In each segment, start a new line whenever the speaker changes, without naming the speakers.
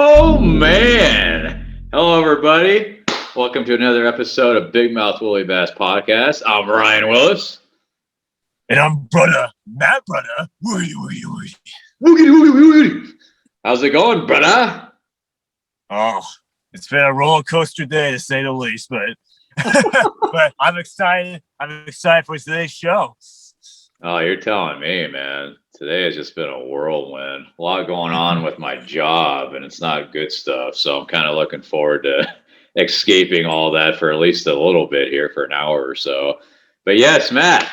Oh, man. Hello, everybody. Welcome to another episode of Big Mouth Willie Bass Podcast. I'm Ryan Willis.
And I'm brother, Matt brother. Woody.
Woody. How's it going, brother?
Oh, it's been a roller coaster day to say the least, but but I'm excited. I'm excited for today's show.
Oh, you're telling me, man. Today has just been a whirlwind. A lot going on with my job, and it's not good stuff. So I'm kind of looking forward to escaping all that for at least a little bit here for an hour or so. But yes, Matt,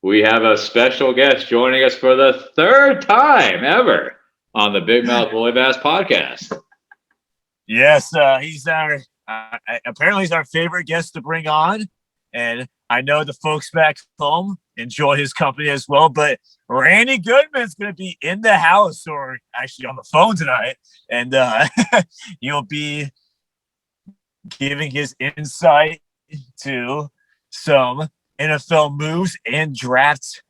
we have a special guest joining us for the third time ever on the Big Mouth Willie Bass Podcast.
Yes, he's our apparently he's our favorite guest to bring on, and I know the folks back home enjoy his company as well. But Randy Goodman is going to be in the house, or actually on the phone tonight, and he'll be giving his insight to some NFL moves and draft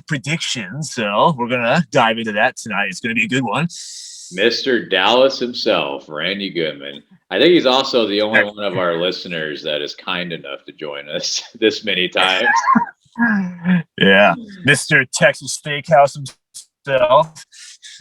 predictions. So we're going to dive into that tonight. It's going to be a good one.
Mr. Dallas himself, Randy Goodman. I think he's also the only one of our listeners that is kind enough to join us this many times.
Yeah, Mr. Texas Steakhouse himself.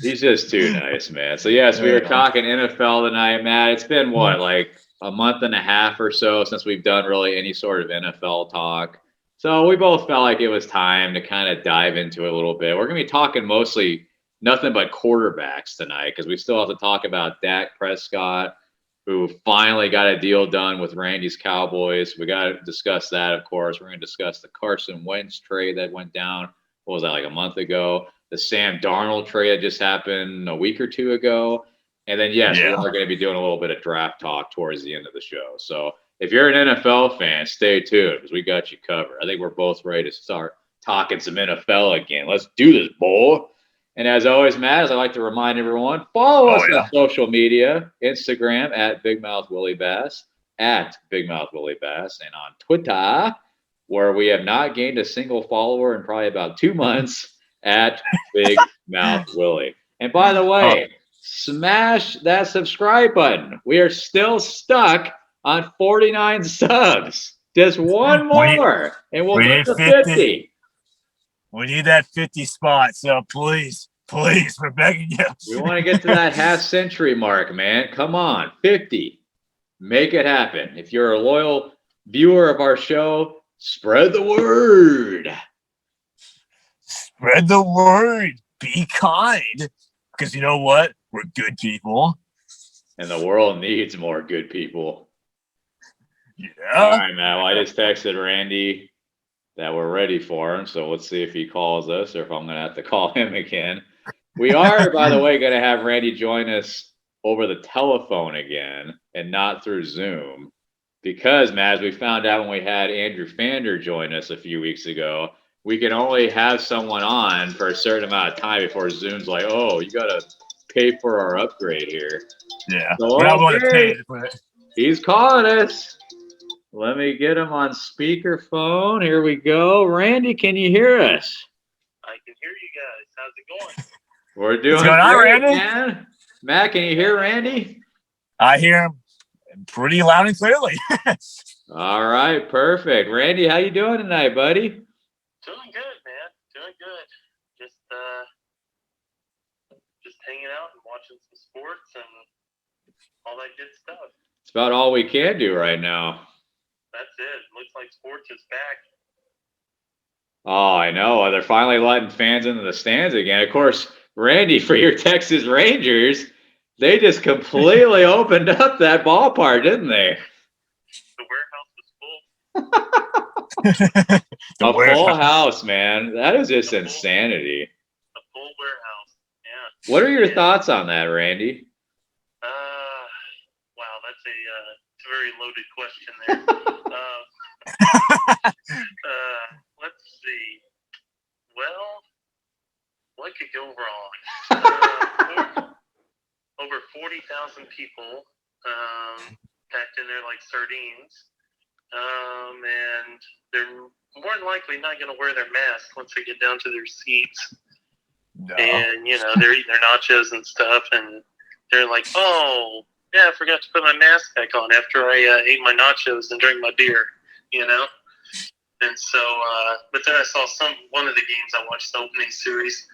He's just too nice, man. So, yes, we were talking NFL tonight, Matt. It's been, what, like a month and a half or so since we've done really any sort of NFL talk. So we both felt like it was time to kind of dive into it a little bit. We're going to be talking mostly nothing but quarterbacks tonight because we still have to talk about Dak Prescott, who finally got a deal done with Randy's Cowboys. We got to discuss that, of course. We're going to discuss the Carson Wentz trade that went down. What was that, like a month ago? The Sam Darnold trade that just happened a week or two ago. And then, yes, we are going to be doing a little bit of draft talk towards the end of the show. So if you're an NFL fan, stay tuned because we got you covered. I think we're both ready to start talking some NFL again. Let's do this, boy. And as always, Matt, as I like to remind everyone, follow us on social media, Instagram at Big Mouth Willie Bass, at Big Mouth Willie Bass, and on Twitter, where we have not gained a single follower in probably about 2 months, at Big Mouth Willie. And by the way, smash that subscribe button. We are still stuck on 49 subs. Just one more, and we'll get to 50.
We need that 50 spot, so please, we're begging you.
We want to get to that half-century mark, man. Come on, 50. Make it happen. If you're a loyal viewer of our show, spread the word.
Spread the word. Be kind. Because you know what? We're good people.
And the world needs more good people.
Yeah.
All right, man. Well, I just texted Randy that we're ready for him. So let's see if he calls us or if I'm going to have to call him again. We are, by the way, going to have Randy join us over the telephone again and not through Zoom because, Matt, as we found out when we had Andrew Fander join us a few weeks ago, we can only have someone on for a certain amount of time before Zoom's like, oh, you got to pay for our upgrade here.
Yeah.
So,
we're not going to pay for it.
He's calling us. Let me get him on speakerphone. Here we go. Randy, can you hear us?
I can hear you guys. How's it going?
We're doing great, man. Matt, can you hear Randy?
I hear him pretty loud and clearly.
All right, perfect. Randy, how you doing tonight, buddy?
Doing good, man. Doing good. Just hanging out and watching some sports and all that good stuff.
It's about all we can do right now.
That's it. Looks like sports is back.
Oh, I know. They're finally letting fans into the stands again. Of course, Randy, for your Texas Rangers, they just completely opened up that ballpark, didn't they?
The warehouse was full.
A full house, man. That is just insanity.
A full warehouse, yeah.
What are your thoughts on that, Randy?
Wow, that's a very loaded question there. Let's see. Well, what could go wrong? Over 40,000 people packed in there like sardines. And they're more than likely not going to wear their mask once they get down to their seats. No. And, you know, they're eating their nachos and stuff and they're like, "Oh, yeah, I forgot to put my mask back on after I ate my nachos and drank my beer," you know. And so, but then I saw one of the games I watched, the opening series,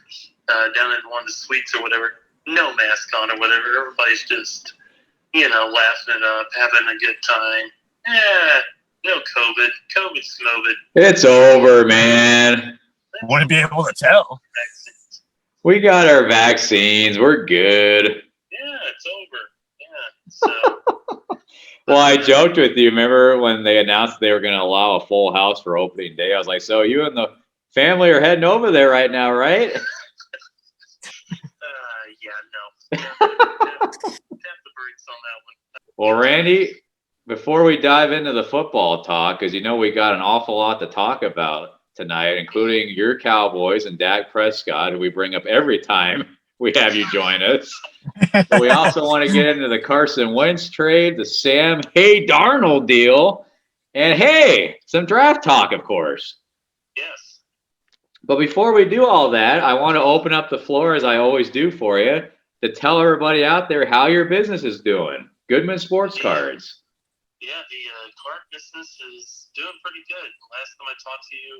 down in one of the suites or whatever, no mask on or whatever. Everybody's just, laughing it up, having a good time. No COVID. COVID's COVID.
It's over, man.
Wouldn't be able to tell.
Vaccines.
We got our vaccines. We're good.
Yeah, it's over. Yeah. So.
Well, I joked with you. Remember when they announced they were going to allow a full house for opening day? I was like, "So you and the family are heading over there right now, right?"
Yeah, no. Tap the brakes on that one.
Well, Randy, before we dive into the football talk, because we got an awful lot to talk about tonight, including your Cowboys and Dak Prescott, who we bring up every time we have you join us. But we also want to get into the Carson Wentz trade, the Sam Darnold deal, and some draft talk, of course.
Yes.
But before we do all that, I want to open up the floor, as I always do for you, to tell everybody out there how your business is doing. Goodman Sports Cards.
Yeah, the card business is doing pretty good. Last time I talked to you,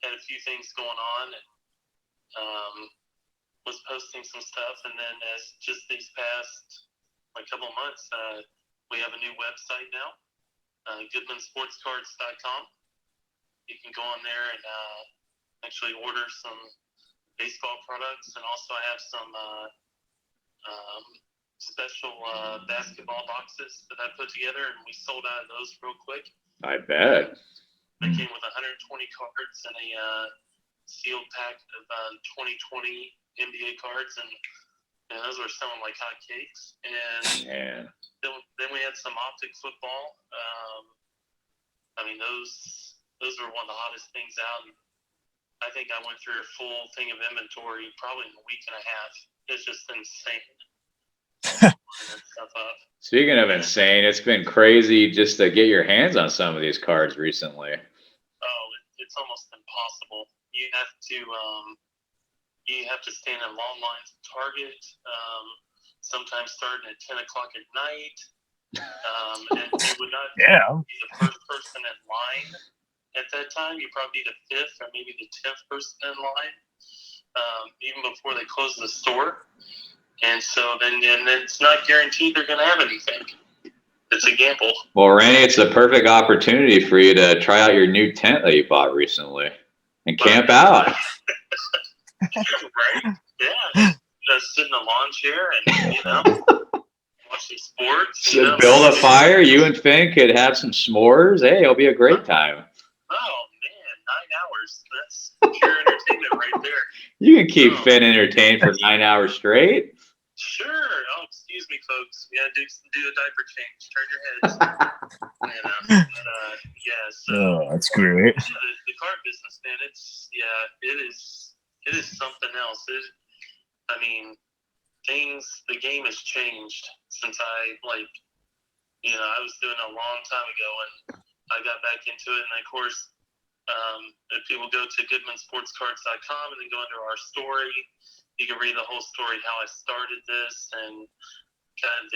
had a few things going on, and was posting some stuff. And then as just these past couple of months, we have a new website now, GoodmanSportsCards.com. You can go on there and actually order some baseball products, and also I have some special basketball boxes that I put together, and we sold out of those real quick.
I bet.
They came with 120 cards and a sealed pack of 2020 NBA cards, and those were selling like hotcakes. And then we had some optic football. Those were one of the hottest things out. I think I went through a full thing of inventory probably in a week and a half. It's just insane. Stuff up.
Speaking of insane, it's been crazy just to get your hands on some of these cards recently.
Oh, it's almost impossible. You have to stand in long lines at Target, sometimes starting at 10 o'clock at night, and you would not be the first person in line at that time. You'd probably be the fifth or maybe the 10th person in line, even before they close the store. And so then it's not guaranteed they're going to have anything. It's a gamble.
Well, Randy, it's a perfect opportunity for you to try out your new tent that you bought recently and camp out.
Right? Yeah. Just sit in a lawn chair and, watch some sports.
Build a fire. You and Finn could have some s'mores. Hey, it'll be a great time.
Oh, man. 9 hours. That's pure entertainment right there.
You can keep Finn entertained for 9 hours straight.
Sure. Oh, excuse me, folks. We got to do a diaper change. Turn your heads. So,
that's great.
Yeah, the card business, man, it is something else. The game has changed since I was doing it a long time ago, and I got back into it. And of course, if people go to GoodmanSportsCards.com and then go under our story, you can read the whole story, how I started this, and kind of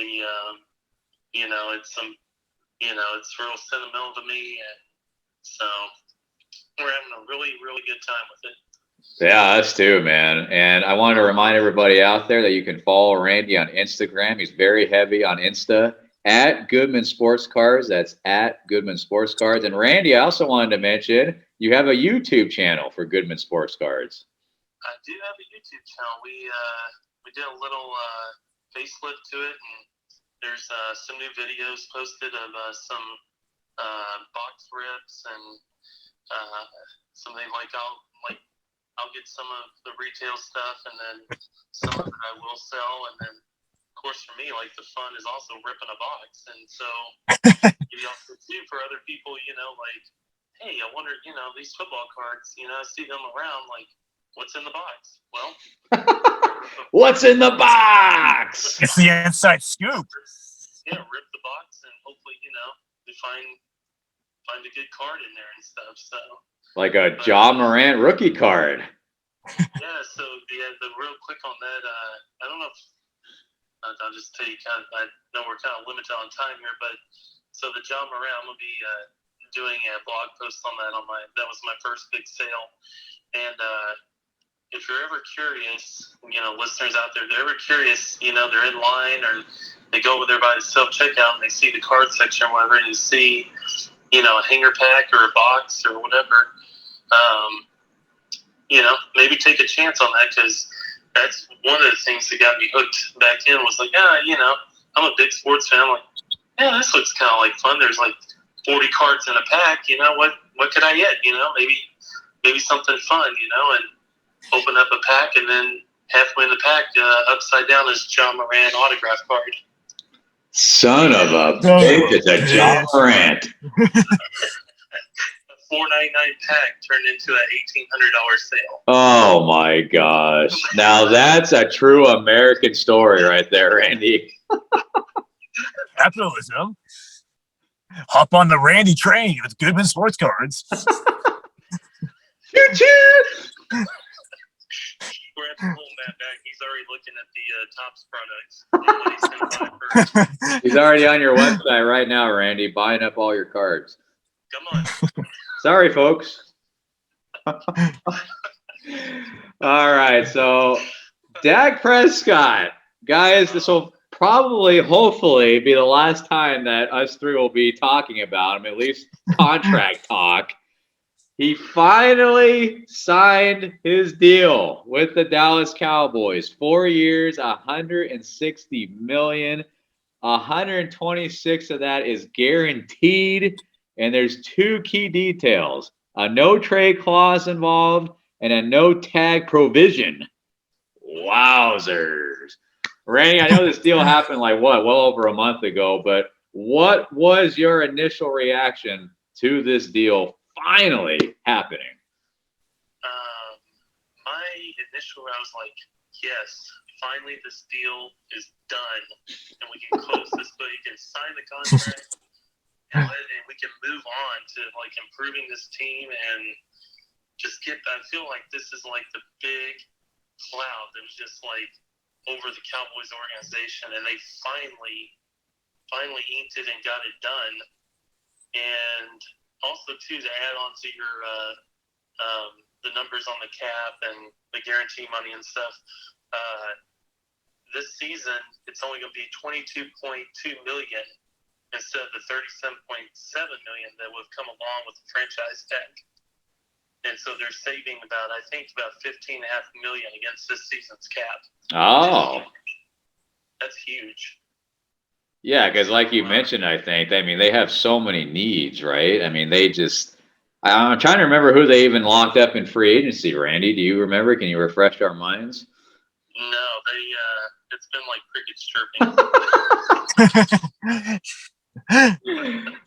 it's real sentimental to me, and so we're having a really, really good time with it.
Yeah, us too, man. And I wanted to remind everybody out there that you can follow Randy on Instagram. He's very heavy on Insta at Goodman Sports Cards. That's at Goodman Sports Cards. And Randy, I also wanted to mention you have a YouTube channel for Goodman Sports Cards.
I do have a YouTube channel. We did a little facelift to it, and there's some new videos posted of some box rips and something I'll get some of the retail stuff, and then some of it I will sell, and then of course for me, the fun is also ripping a box, and so you also too for other people, hey, I wonder, these football cards, I see them around, what's in the box? Well,
what's in the box?
It's the inside scoop.
Yeah, rip the box, and hopefully, we find a good card in there and stuff. So
like a Ja Morant rookie card.
Yeah. So the real quick on that, I don't know if I'll just tell you I know we're kind of limited on time here, but so the John Moran, I'm going to be doing a blog post on that that was my first big sale. And if you're ever curious, listeners out there, they're ever curious, they're in line or they go over there by the self-checkout and they see the card section or whatever, and you see, a hanger pack or a box or whatever, maybe take a chance on that, because that's one of the things that got me hooked back in was like, I'm a big sports fan. I'm like, yeah, this looks kind of like fun. There's like 40 cards in a pack. What could I get? Maybe something fun, and open up a pack, and then halfway in the pack, upside down is John Moran autograph card.
Son of a bitch, it's a John Moran.
$4.99 pack turned into an $1,800 sale.
Oh my gosh! Now that's a true American story right there, Randy.
Capitalism. Hop on the Randy train with Goodman Sports Cards.
Choo choo!
We're at the pulling that back. He's already looking at the Topps products.
He's already on your website right now, Randy, buying up all your cards.
Come on.
Sorry, folks. All right, so Dak Prescott. Guys, this will probably, hopefully, be the last time that us three will be talking about him, at least contract talk. He finally signed his deal with the Dallas Cowboys. 4 years, $160 million. 126 of that is guaranteed. And there's two key details: a no trade clause involved and a no tag provision. Wowzers. Randy, I know this deal happened well over a month ago, but what was your initial reaction to this deal finally happening?
My initial, I was like, yes, finally this deal is done, and we can close this book. You can sign the contract, and we can move on to improving this team and just get. I feel like this is the big cloud that was just over the Cowboys organization, and they finally inked it and got it done. And also too, to add on to your the numbers on the cap and the guarantee money and stuff, this season it's only going to be $22.2 million instead of the $37.7 million that would have come along with the franchise tag. And so they're saving about $15.5 million against this season's cap.
Oh,
that's huge.
Yeah, because like you mentioned, they have so many needs, right? I'm trying to remember who they even locked up in free agency. Randy, do you remember? Can you refresh our minds?
No, it's been like crickets chirping.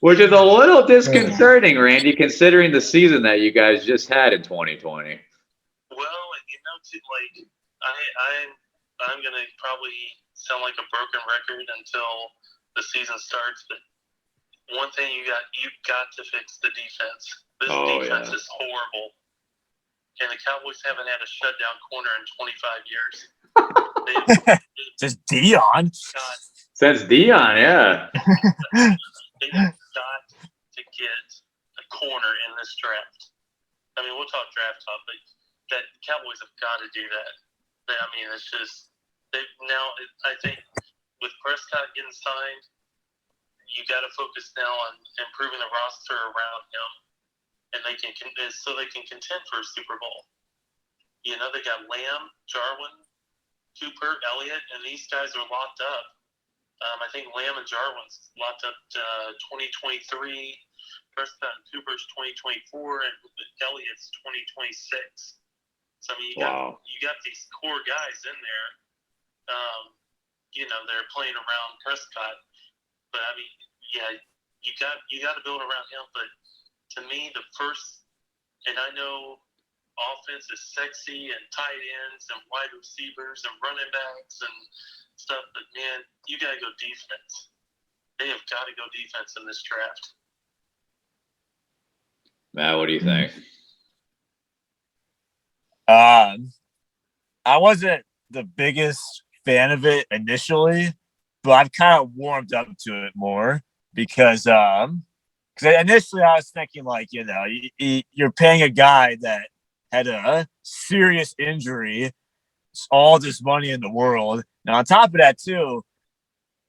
Which is a little disconcerting, Randy, considering the season that you guys just had in 2020.
Well, and I'm gonna probably sound like a broken record until the season starts, but one thing you've got to fix the defense. This defense is horrible, and the Cowboys haven't had a shutdown corner in 25 years.
Just Dion.
Since Dion, yeah.
They've got to get a corner in this draft. We'll talk draft talk, but the Cowboys have got to do that. It's just I think with Prescott getting signed, you got to focus now on improving the roster around him, and they can contend for a Super Bowl. They got Lamb, Jarwin, Cooper, Elliott, and these guys are locked up. I think Lamb and Jarwin's locked up 2023. Prescott and Cooper's 2024, and Elliott's 2026. So you got these core guys in there. They're playing around Prescott, but you got to build around him. But to me, the first, and I know offense is sexy and tight ends and wide receivers and running backs and stuff, but man, you got to go defense. They have got to go defense in this draft.
Matt, what do you think?
I wasn't the biggest fan of it initially, but I've kind of warmed up to it more because initially I was thinking like, you're paying a guy that had a serious injury, all this money in the world. And on top of that too,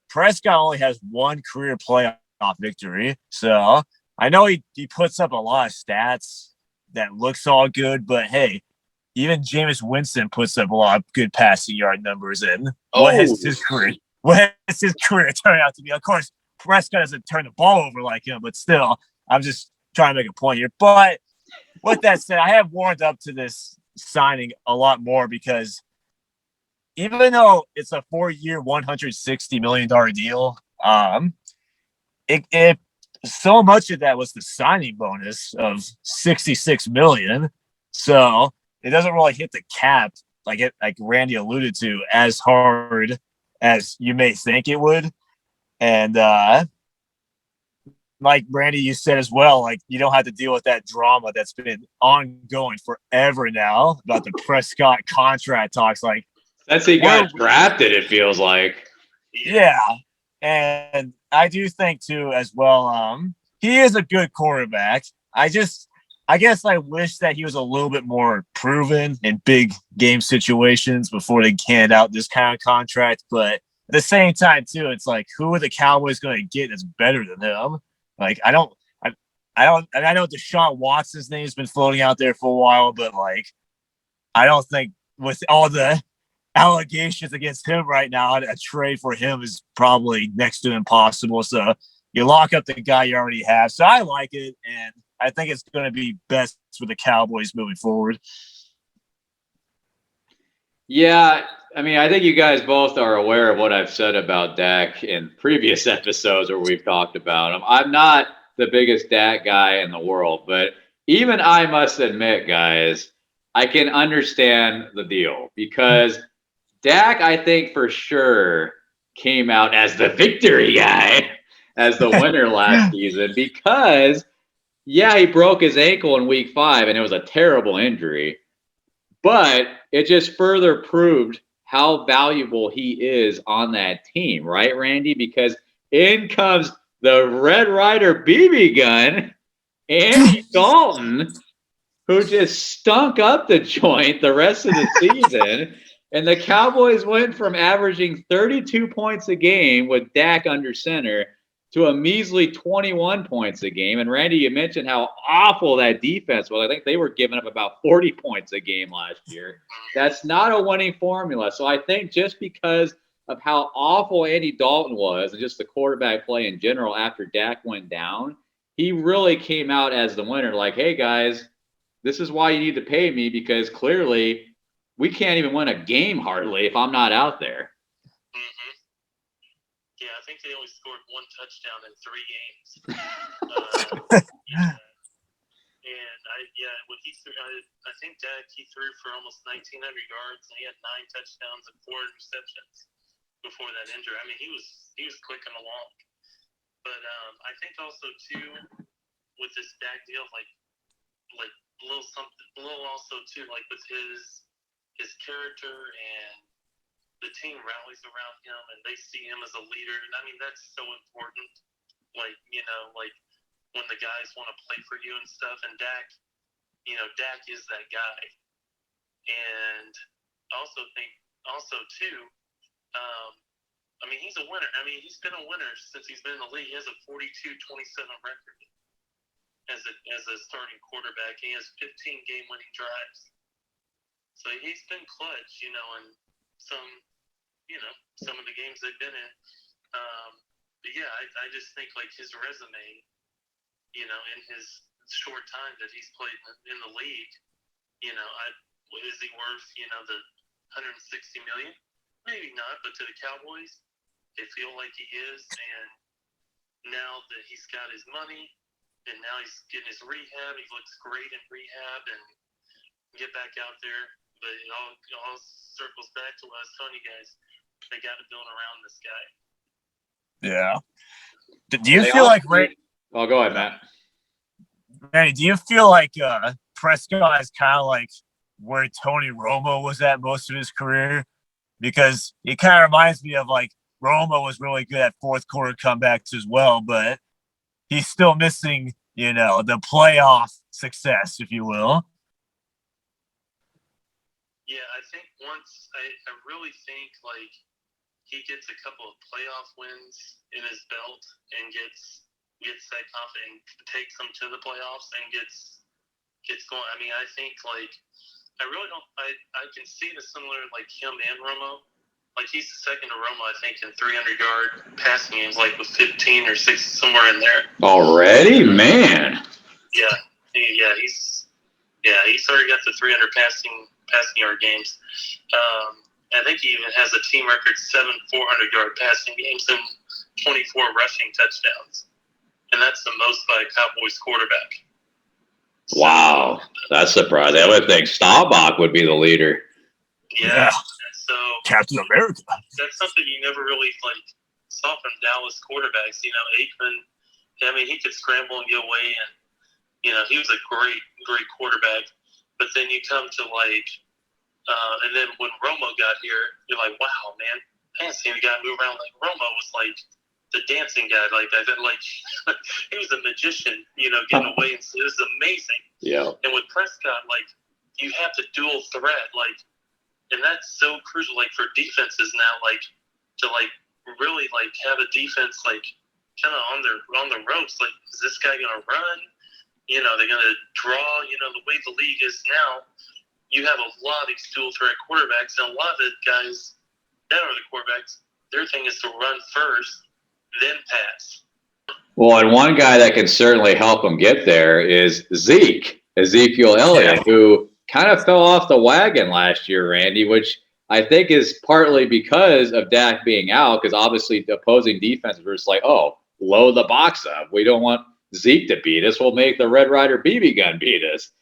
Prescott only has one career playoff victory. So I know he puts up a lot of stats that looks all good, but hey, even Jameis Winston puts up a lot of good passing yard numbers in. What has his career turned out to be? Of course, Prescott doesn't turn the ball over like him, but still, I'm just trying to make a point here. But with that said, I have warmed up to this signing a lot more because even though it's a 4-year, $160 million deal, it so much of that was the signing bonus of $66 million. So it doesn't really hit the cap like Randy alluded to as hard as you may think it would. And like Randy, you said as well, like you don't have to deal with that drama that's been ongoing forever now about the Prescott contract talks. Like
since he got drafted, it feels like.
Yeah. And I do think too as well, he is a good quarterback. I guess I wish that he was a little bit more proven in big game situations before they hand out this kind of contract. But at the same time too, it's like, who are the Cowboys going to get that's better than him? Like, I know Deshaun Watson's name has been floating out there for a while, but like, I don't think with all the allegations against him right now, a trade for him is probably next to impossible. So you lock up the guy you already have. So I like it, and I think it's going to be best for the Cowboys moving forward.
Yeah, I mean, I think you guys both are aware of what I've said about Dak in previous episodes where we've talked about him. I'm not the biggest Dak guy in the world, but even I must admit, guys, I can understand the deal because Dak, I think for sure, came out as the victory guy, as the winner last season because, yeah, he broke his ankle in week 5 and it was a terrible injury. But it just further proved how valuable he is on that team, right, Randy? Because in comes the Red Ryder BB gun, Andy Dalton, who just stunk up the joint the rest of the season. And the Cowboys went from averaging 32 points a game with Dak under center to a measly 21 points a game. And Randy, you mentioned how awful that defense was. I think they were giving up about 40 points a game last year. That's not a winning formula. So I think just because of how awful Andy Dalton was and just the quarterback play in general after Dak went down, he really came out as the winner. Like, hey, guys, this is why you need to pay me because clearly we can't even win a game hardly if I'm not out there.
Mm-hmm. Yeah, I think they only scored 1 touchdown in 3 games. I think Dak, he threw for almost 1,900 yards and he had 9 touchdowns and 4 interceptions before that injury. I mean, he was clicking along. But I think also too with this Dak deal, like a little also too, like with his character and the team rallies around him and they see him as a leader. And I mean, that's so important. Like, like when the guys want to play for you and stuff. And Dak is that guy. And I also think, too, I mean, he's a winner. I mean, he's been a winner since he's been in the league. He has a 42-27 record as a starting quarterback. He has 15 game-winning drives. So he's been clutch, in some of the games they've been in. But yeah, I just think like his resume, in his short time that he's played in the league, is he worth, the $160 million? Maybe not, but to the Cowboys, they feel like he is. And now that he's got his money, and now he's getting his rehab, he looks great in rehab, and get back out there. But it all circles back to what I was telling you guys. They got to build around this guy.
Yeah. Do you feel like
Oh, go ahead, Matt.
Randy, do you feel like Prescott is kind of like where Tony Romo was at most of his career? because it kind of reminds me of like Romo was really good at fourth quarter comebacks as well, but he's still missing, the playoff success, if you will.
Yeah, I think I really think like he gets a couple of playoff wins in his belt and gets that confident, takes them to the playoffs and gets going. I mean, I think like I really don't. I can see the similar like him and Romo. Like he's second to Romo, I think, in 300-yard passing games, like with 15 or 6 somewhere in there.
Already, man.
Yeah, he's already got the 300 passing yard games. I think he even has a team record 7 400-yard passing games and 24 rushing touchdowns, and that's the most by a Cowboys quarterback.
Wow, that's surprising. I would think Staubach would be the leader.
Yeah. So
Captain America.
That's something you never really saw from Dallas quarterbacks. Aikman. I mean, he could scramble and get away, and he was a great quarterback. But then you come to and then when Romo got here, you're like, wow, man, I haven't seen a guy move around like Romo was like the dancing guy like that. Like he was a magician, getting away, and it was amazing.
Yeah.
And with Prescott, you have the dual threat, and that's so crucial, for defenses now, to really have a defense kind of on the ropes. Is this guy gonna run? They're gonna draw. The way the league is now, you have a lot of these dual threat quarterbacks, and a lot of the guys that are the quarterbacks, their thing is to run first, then pass.
Well, and one guy that can certainly help him get there is Ezekiel Elliott, who kind of fell off the wagon last year, Randy, which I think is partly because of Dak being out, because obviously the opposing defense was like, load the box up. We don't want Zeke to beat us. We'll make the Red Ryder BB gun beat us.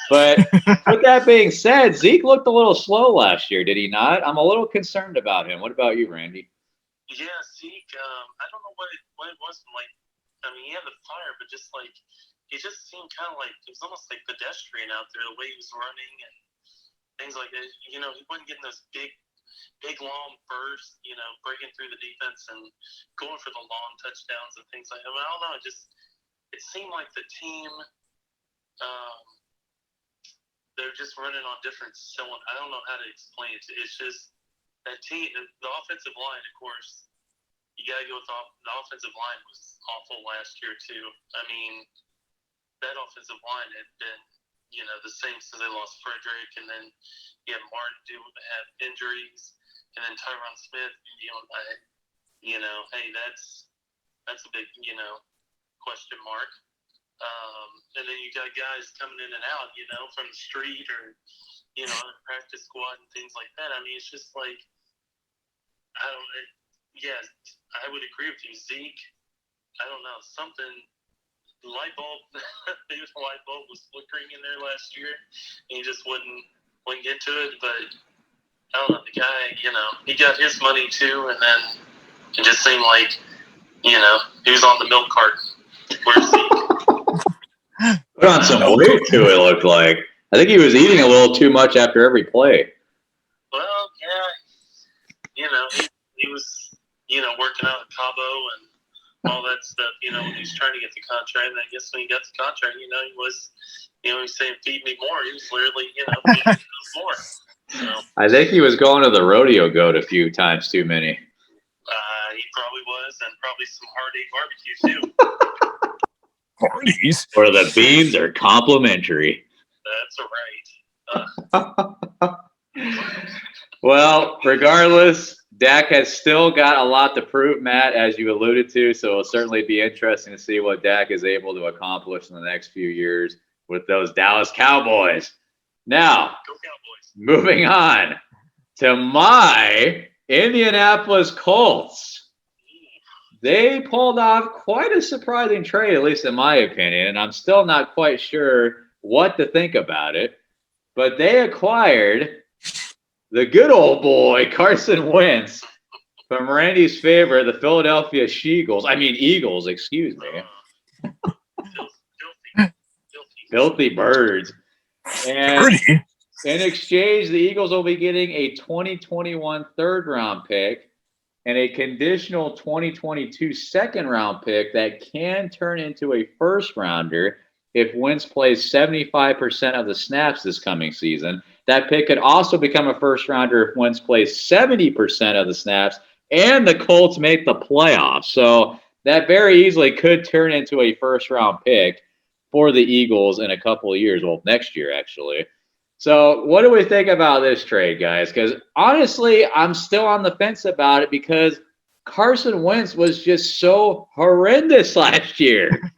But with that being said, Zeke looked a little slow last year, did he not? I'm a little concerned about him. What about you, Randy?
Yeah, Zeke, I don't know what it was. He had the fire, but just he just seemed kind of he was almost pedestrian out there, the way he was running and things like that. He wasn't getting those big long bursts, breaking through the defense and going for the long touchdowns and things like that. I don't know. It seemed like the team, they're just running on different cylinders. I don't know how to explain it. It's just that team, the offensive line, of course. You got to go with the offensive line was awful last year too. I mean, that offensive line had been, the same since they lost Frederick, and then you had Martin have injuries, and then Tyron Smith. Hey, that's a big, question mark. And then you got guys coming in and out, from the street or, practice squad and things like that. I mean, it's just yes, I would agree with you. Zeke, I don't know, something, light bulb, maybe the light bulb was flickering in there last year, and he just wouldn't get to it. But I don't know, the guy, he got his money too, and then it just seemed like, he was on the milk cart. Where's Zeke?
Put on some weight too, it looked like. I think he was eating a little too much after every play.
Well, yeah, he was, working out at Cabo and all that stuff, when he was trying to get the contract. And I guess when he got the contract, he was, he was saying, feed me more. He was literally, feed me more. So,
I think he was going to the rodeo goat a few times too many.
He probably was, and probably some heartache barbecue too.
Parties?
Or the beans are complimentary.
That's right.
Well, regardless, Dak has still got a lot to prove, Matt, as you alluded to. So it'll certainly be interesting to see what Dak is able to accomplish in the next few years with those Dallas Cowboys. Now,
Go Cowboys.
Moving on to my Indianapolis Colts. They pulled off quite a surprising trade, at least in my opinion, and I'm still not quite sure what to think about it. But they acquired the good old boy, Carson Wentz, from Randy's favorite, the Philadelphia Eagles, excuse me. Filthy birds. And In exchange, the Eagles will be getting a 2021 third-round pick and a conditional 2022 second-round pick that can turn into a first-rounder if Wentz plays 75% of the snaps this coming season. That pick could also become a first-rounder if Wentz plays 70% of the snaps and the Colts make the playoffs. So that very easily could turn into a first-round pick for the Eagles in a couple of years. Well, next year, actually. So what do we think about this trade, guys? Because honestly, I'm still on the fence about it because Carson Wentz was just so horrendous last year.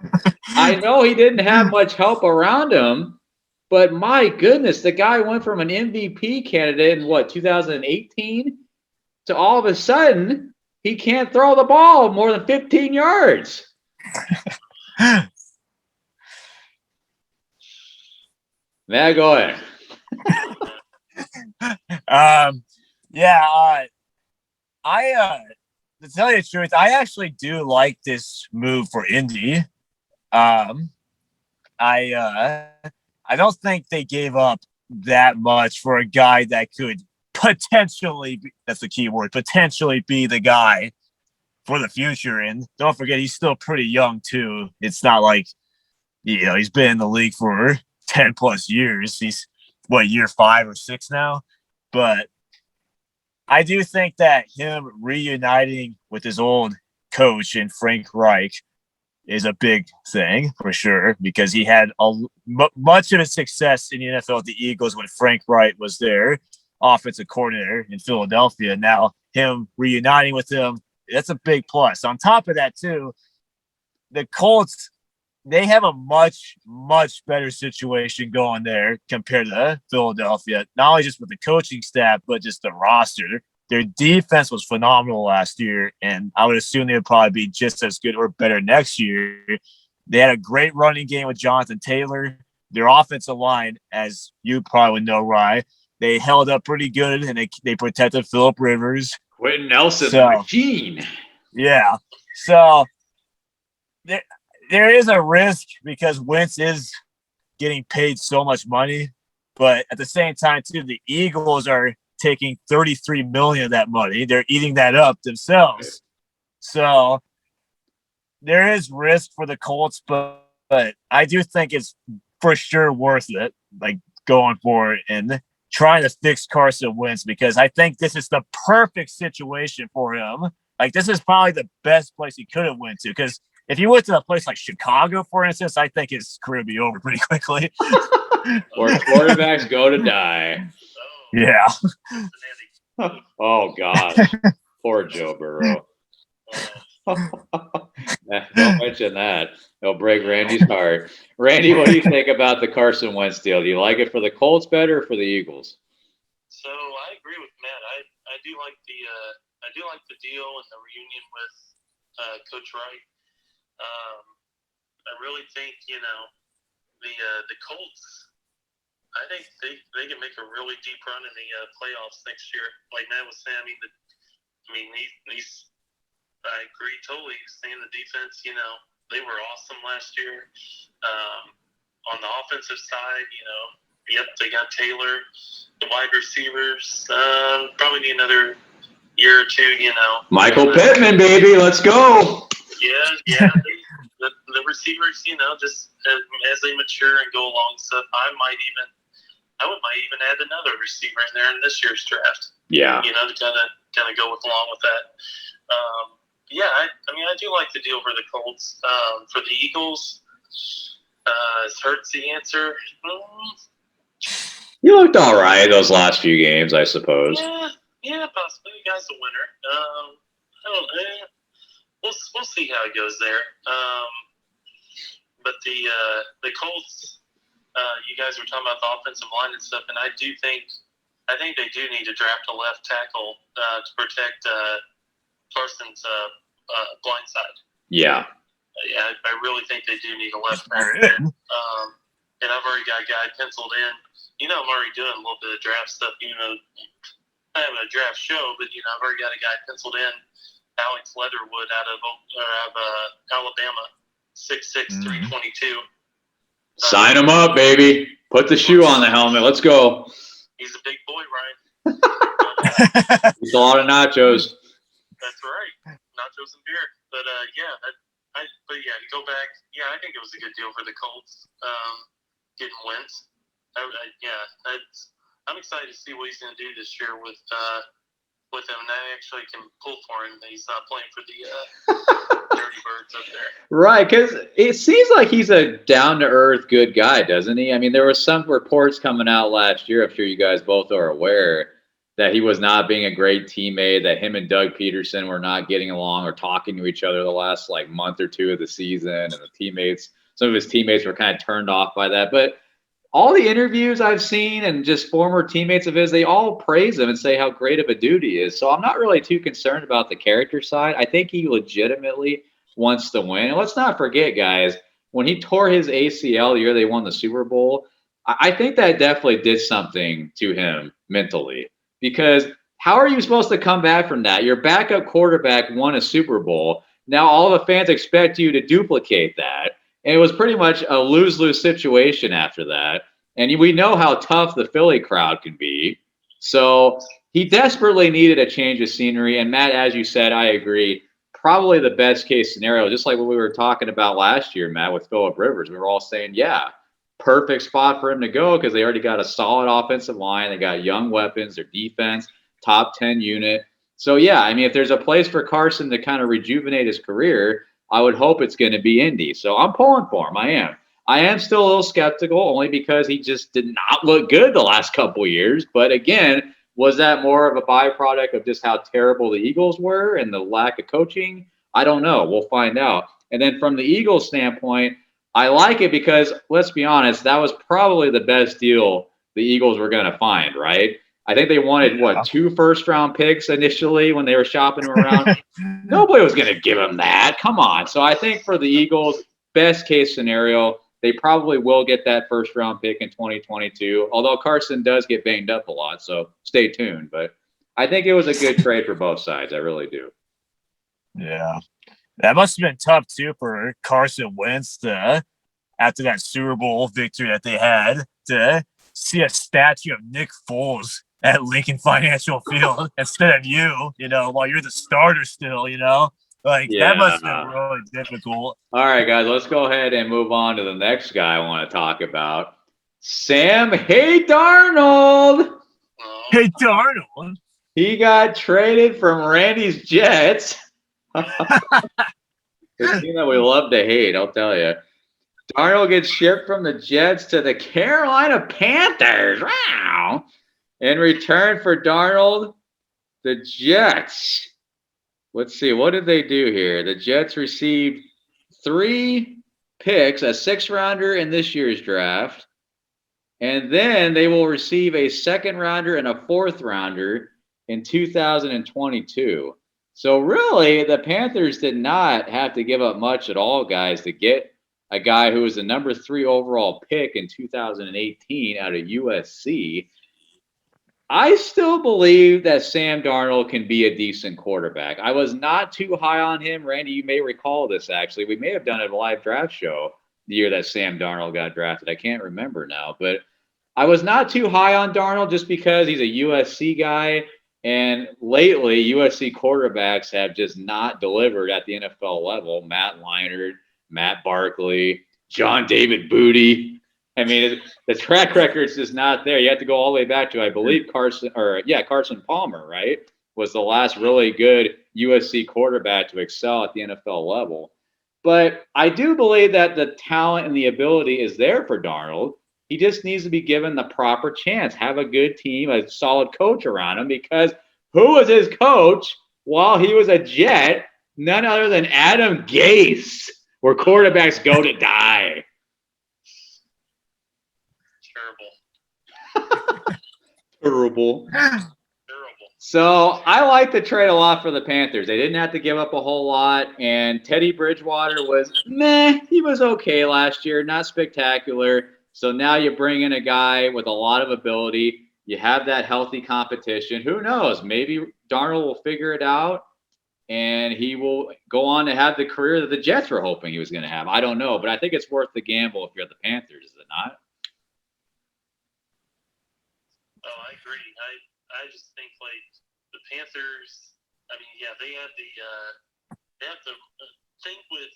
I know he didn't have much help around him, but my goodness, the guy went from an MVP candidate in 2018 to all of a sudden he can't throw the ball more than 15 yards. Now go ahead.
To tell you the truth, I actually do like this move for Indy. I don't think they gave up that much for a guy that could potentially be, that's the key word, potentially be the guy for the future. And don't forget, he's still pretty young too. It's not like, he's been in the league for 10 plus years. He's year 5 or 6 now. But I do think that him reuniting with his old coach in Frank Reich is a big thing for sure, because he had much of his success in the NFL at the Eagles when Frank Reich was their offensive coordinator in Philadelphia. Now him reuniting with him, that's a big plus. On top of that too, the Colts, they have a much, much better situation going there compared to Philadelphia, not only just with the coaching staff, but just the roster. Their defense was phenomenal last year, and I would assume they would probably be just as good or better next year. They had a great running game with Jonathan Taylor. Their offensive line, as you probably would know, Rye, they held up pretty good, and they protected Phillip Rivers.
Quentin Nelson, the machine.
Yeah. So there is a risk because Wentz is getting paid so much money, but at the same time, too, the Eagles are taking $33 million of that money. They're eating that up themselves. So there is risk for the Colts, but I do think it's for sure worth it, like going for it and trying to fix Carson Wentz, because I think this is the perfect situation for him. Like, this is probably the best place he could have went to, because if he went to a place like Chicago, for instance, I think his career would be over pretty quickly.
Where quarterbacks go to die.
Yeah.
Oh, gosh. Poor Joe Burrow. Don't mention that. It'll break Randy's heart. Randy, what do you think about the Carson Wentz deal? Do you like it for the Colts better or for the Eagles?
So I agree with Matt. I do like the deal and the reunion with Coach Wright. I really think the Colts. I think they can make a really deep run in the playoffs next year. Like Matt was saying, these I agree totally. Saying the defense, they were awesome last year. On the offensive side, they got Taylor. The wide receivers probably need another year or two.
Michael Pittman, baby, let's go.
Yeah. The receivers, just as they mature and go along stuff, I might even add another receiver in there in this year's draft.
Yeah.
To kind of go along with that. I do like the deal for the Colts. For the Eagles, is Hurts the answer?
You looked all right those last few games, I suppose.
Yeah, possibly. You guys a winner. I don't know. We'll see how it goes there. But the Colts, you guys were talking about the offensive line and stuff, and I think they do need to draft a left tackle to protect Carson's blind side.
Yeah.
I really think they do need a left tackle. And I've already got a guy penciled in. I'm already doing a little bit of draft stuff, I have a draft show, but I've already got a guy penciled in, Alex Leatherwood out of Alabama, 6'6", 322.
Sign him up, baby. Put the shoe on the helmet. Let's go.
He's a big boy, Ryan.
Eats a lot of nachos.
That's right, nachos and beer. But but you go back. Yeah, I think it was a good deal for the Colts. Getting Wentz. I'm excited to see what he's going to do this year with him, and I actually can pull for him that he's not playing for the Dirty Birds up there.
Right, because it seems like he's a down-to-earth good guy, doesn't he? I mean, there were some reports coming out last year, I'm sure you guys both are aware, that he was not being a great teammate, that him and Doug Peterson were not getting along or talking to each other the last month or two of the season, and some of his teammates were kind of turned off by that. But all the interviews I've seen and just former teammates of his, they all praise him and say how great of a dude he is. So I'm not really too concerned about the character side. I think he legitimately wants to win. And let's not forget, guys, when he tore his ACL the year they won the Super Bowl, I think that definitely did something to him mentally. Because how are you supposed to come back from that? Your backup quarterback won a Super Bowl. Now all the fans expect you to duplicate that. And it was pretty much a lose-lose situation after that. And we know how tough the Philly crowd can be. So he desperately needed a change of scenery. And Matt, as you said, I agree. Probably the best case scenario, just like what we were talking about last year, Matt, with Phillip Rivers. We were all saying, yeah, perfect spot for him to go because they already got a solid offensive line. They got young weapons, their defense, top 10 unit. So, yeah, I mean, if there's a place for Carson to kind of rejuvenate his career, I would hope it's going to be Indy. So I'm pulling for him. I am. I am still a little skeptical only because he just did not look good the last couple of years. But again, was that more of a byproduct of just how terrible the Eagles were and the lack of coaching? I don't know. We'll find out. And then from the Eagles standpoint, I like it because, let's be honest, that was probably the best deal the Eagles were going to find, right? I think they wanted, 2 first-round picks initially when they were shopping them around. Nobody was going to give them that. Come on. So I think for the Eagles, best case scenario, they probably will get that first-round pick in 2022, although Carson does get banged up a lot, so stay tuned. But I think it was a good trade for both sides. I really do.
Yeah. That must have been tough, too, for Carson Wentz to, after that Super Bowl victory that they had, to see a statue of Nick Foles at Lincoln Financial Field instead of you, while you're the starter still, that must have been really difficult.
All right, guys, let's go ahead and move on to the next guy I want to talk about. Hey, Darnold.
Hey, Darnold.
He got traded from Randy's Jets. The team that we love to hate, I'll tell you. Darnold gets shipped from the Jets to the Carolina Panthers. Wow. In return for Darnold, the Jets. Let's see. What did they do here? The Jets received 3 picks, a 6th-rounder in this year's draft. And then they will receive a 2nd-rounder and a 4th-rounder in 2022. So really, the Panthers did not have to give up much at all, guys, to get a guy who was the number 3 overall pick in 2018 out of USC. I still believe that Sam Darnold can be a decent quarterback. I was not too high on him. Randy, you may recall this, actually. We may have done a live draft show the year that Sam Darnold got drafted. I can't remember now. But I was not too high on Darnold just because he's a USC guy. And lately, USC quarterbacks have just not delivered at the NFL level. Matt Leinart, Matt Barkley, John David Booty. I mean, the track record's just not there. You have to go all the way back to, I believe, Carson Palmer, right, was the last really good USC quarterback to excel at the NFL level. But I do believe that the talent and the ability is there for Darnold. He just needs to be given the proper chance, have a good team, a solid coach around him, because who was his coach while he was a Jet? None other than Adam Gase, where quarterbacks go to die. Terrible. So I like the trade a lot for the Panthers. They didn't have to give up a whole lot, and Teddy Bridgewater was meh. He was okay last year, not spectacular. So now you bring in a guy with a lot of ability. You have that healthy competition. Who knows? Maybe Darnold will figure it out, and he will go on to have the career that the Jets were hoping he was going to have. I don't know, but I think it's worth the gamble if you're the Panthers, is it not?
Oh, I agree. I just think like the Panthers. I mean, yeah, they have the thing with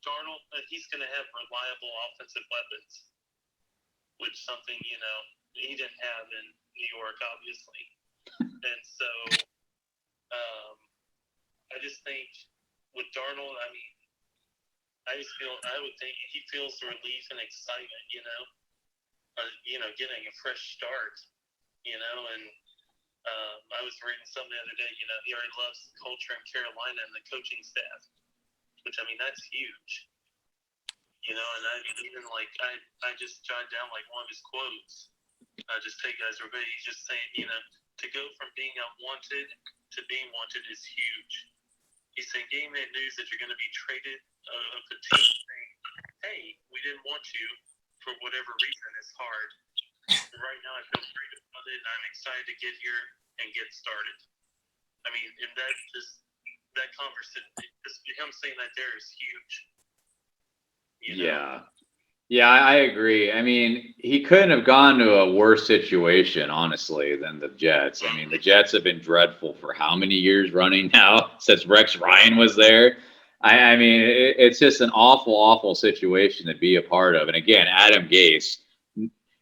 Darnold that he's going to have reliable offensive weapons, which something he didn't have in New York, obviously. And so, I just think with Darnold, I mean, I would think he feels relief and excitement, getting a fresh start, and I was reading something the other day, he already loves the culture in Carolina and the coaching staff, which, I mean, that's huge, and I just jotted down like one of his quotes, just take guys everybody, he's just saying, to go from being unwanted to being wanted is huge. He's saying getting that news that you're going to be traded of the team saying, hey, we didn't want you for whatever reason is hard. Right now I feel great about it and I'm excited to get here and get started. I mean, and that conversation, just him saying that there is huge.
Yeah. Yeah, I agree. I mean, he couldn't have gone to a worse situation, honestly, than the Jets. I mean, the Jets have been dreadful for how many years running now since Rex Ryan was there? I mean, it's just an awful, awful situation to be a part of. And again, Adam Gase,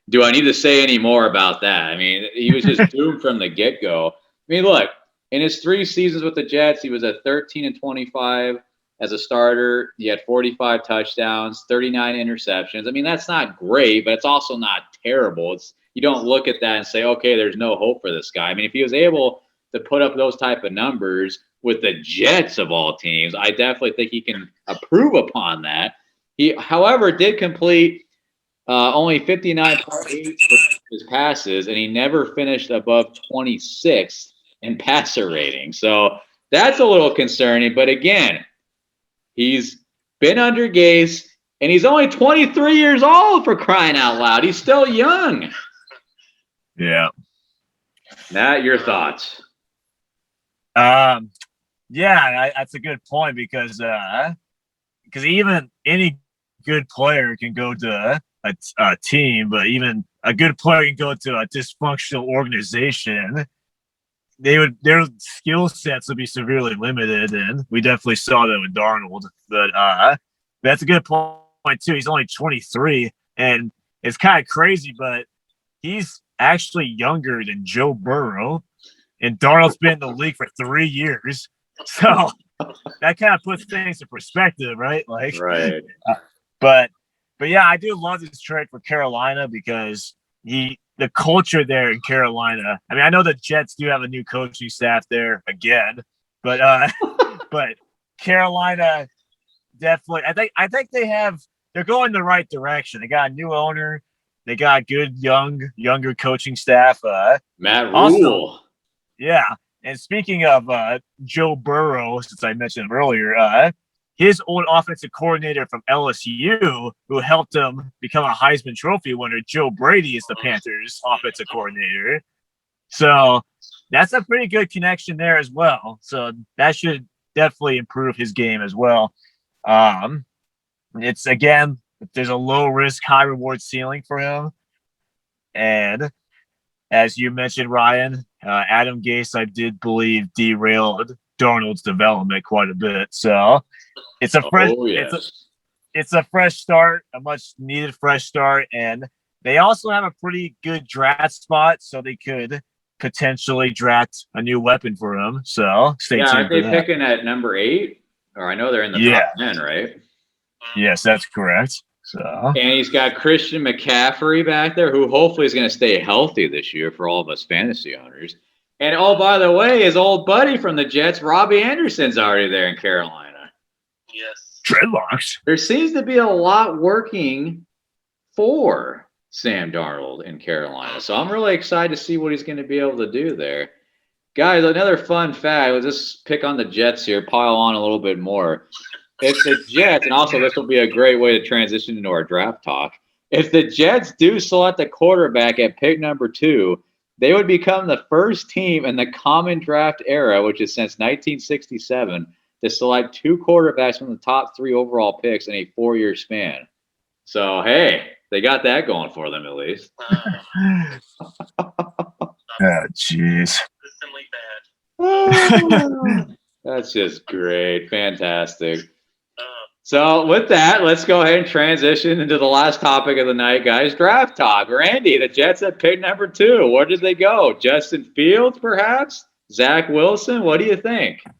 do I need to say any more about that? I mean, he was just doomed from the get-go. I mean, look, in his 3 seasons with the Jets, he was at 13-25. As a starter, he had 45 touchdowns, 39 interceptions. I mean, that's not great, but it's also not terrible. You don't look at that and say, okay, there's no hope for this guy. I mean, if he was able to put up those type of numbers with the Jets of all teams, I definitely think he can improve upon that. He, however, did complete only 59.8% of his passes, and he never finished above 26 in passer rating. So that's a little concerning. But again, he's been under Gase, and he's only 23 years old, for crying out loud. He's still young.
Yeah.
Matt, your thoughts?
Yeah, that's a good point because even any good player can go to a team, but even a good player can go to a dysfunctional organization. Their skill sets would be severely limited, and we definitely saw that with Darnold. But that's a good point too. He's only 23, and it's kind of crazy, but he's actually younger than Joe Burrow, and Darnold's been in the league for 3 years. So that kind of puts things in perspective, right? Like,
right.
But yeah, I do love this trade for Carolina because the culture there in Carolina. I mean, I know the Jets do have a new coaching staff there again, but but Carolina definitely. I think they're going the right direction. They got a new owner. They got a good younger coaching staff.
Matt Rule.
Also, yeah. And speaking of Joe Burrow, since I mentioned him earlier, his old offensive coordinator from LSU, who helped him become a Heisman Trophy winner, Joe Brady, is the Panthers' offensive coordinator. So that's a pretty good connection there as well. So that should definitely improve his game as well. It's, again, there's a low risk, high reward ceiling for him. And as you mentioned, Ryan, Adam Gase, I did believe, derailed Darnold's development quite a bit. So it's a fresh, it's a fresh start, a much needed fresh start, and they also have a pretty good draft spot, so they could potentially draft a new weapon for him. So stay tuned.
Aren't they picking at number 8? Or I know they're in the top 10, right?
Yes, that's correct. So,
and he's got Christian McCaffrey back there, who hopefully is going to stay healthy this year for all of us fantasy owners. And, oh, by the way, his old buddy from the Jets, Robbie Anderson's already there in Carolina.
Yes.
Dreadlocks.
There seems to be a lot working for Sam Darnold in Carolina. So I'm really excited to see what he's going to be able to do there. Guys, another fun fact. Let's just pick on the Jets here, pile on a little bit more. If the Jets, and also this will be a great way to transition into our draft talk. If the Jets do select a quarterback at pick number 2, they would become the first team in the common draft era, which is since 1967, to select 2 quarterbacks from the top 3 overall picks in a 4-year span. So, hey, they got that going for them at least.
Oh, jeez.
Consistently bad.
That's just great. Fantastic.
Uh,
So with that, let's go ahead and transition into the last topic of the night, guys. Draft talk. Randy, the Jets at pick number 2. Where did they go? Justin Fields, perhaps? Zack Wilson? What do you think?
I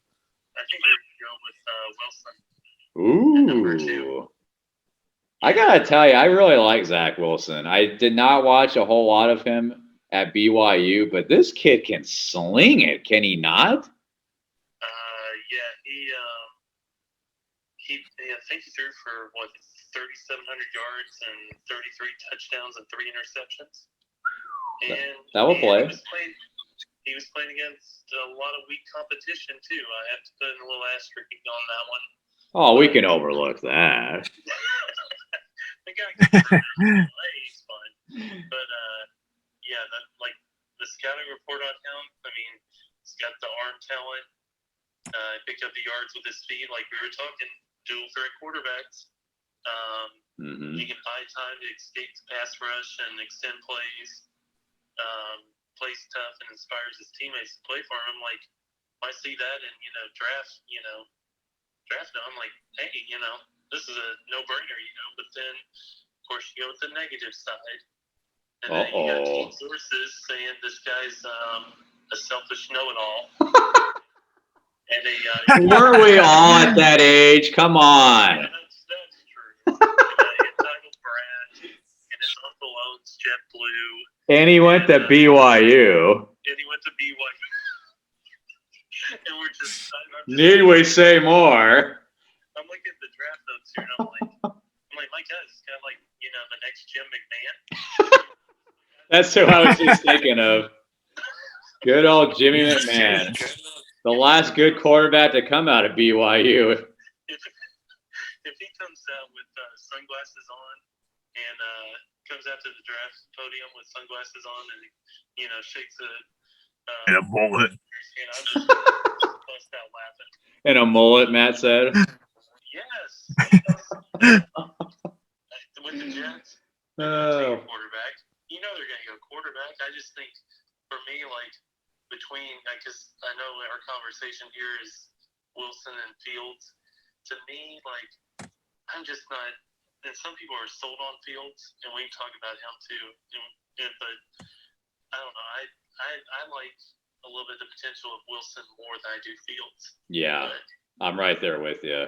think they're going to go with Wilson.
Ooh. I gotta tell you, I really like Zack Wilson. I did not watch a whole lot of him at BYU, but this kid can sling it, can he not?
Yeah, I think he threw for 3,700 yards and 33 touchdowns and 3 interceptions. And
that will play.
He was playing against a lot of weak competition too. I have to put in a little asterisk on that one.
Oh, we can overlook that.
The guy can play, he's fine. But yeah, the scouting report on him. I mean, he's got the arm talent. Picked up the yards with his feet, like we were talking. Dual threat quarterbacks. He can buy time to escape the pass rush and extend plays. Plays tough and inspires his teammates to play for him. Like I see that and draft him. I'm like, hey, this is a no-brainer, But then, of course, you go with the negative side, and then you got team sources saying this guy's a selfish know-it-all. And
Were we all at that age? Come on.
Yeah, that's true. Entitled brat, and his uncle owns JetBlue.
And he went to BYU.
And we're just.
Need we say more?
I'm looking at the draft notes here, and I'm like, my guy's got the next Jim McMahon.
That's who I was just thinking of. Good old Jimmy McMahon. The last good quarterback to come out of BYU.
If he comes out with sunglasses on and comes out to the draft podium with sunglasses on and shakes
in a mullet.
I'm just bust out laughing.
In a mullet, Matt said.
Yes. With the Jets, quarterback. They're going to go quarterback. I just think, for me, because I know our conversation here is Wilson and Fields. To me, I'm just not. And some people are sold on Fields, and we can talk about him too. But I don't know. I like a little bit the potential of Wilson more than I do Fields.
Yeah, I'm right there with you.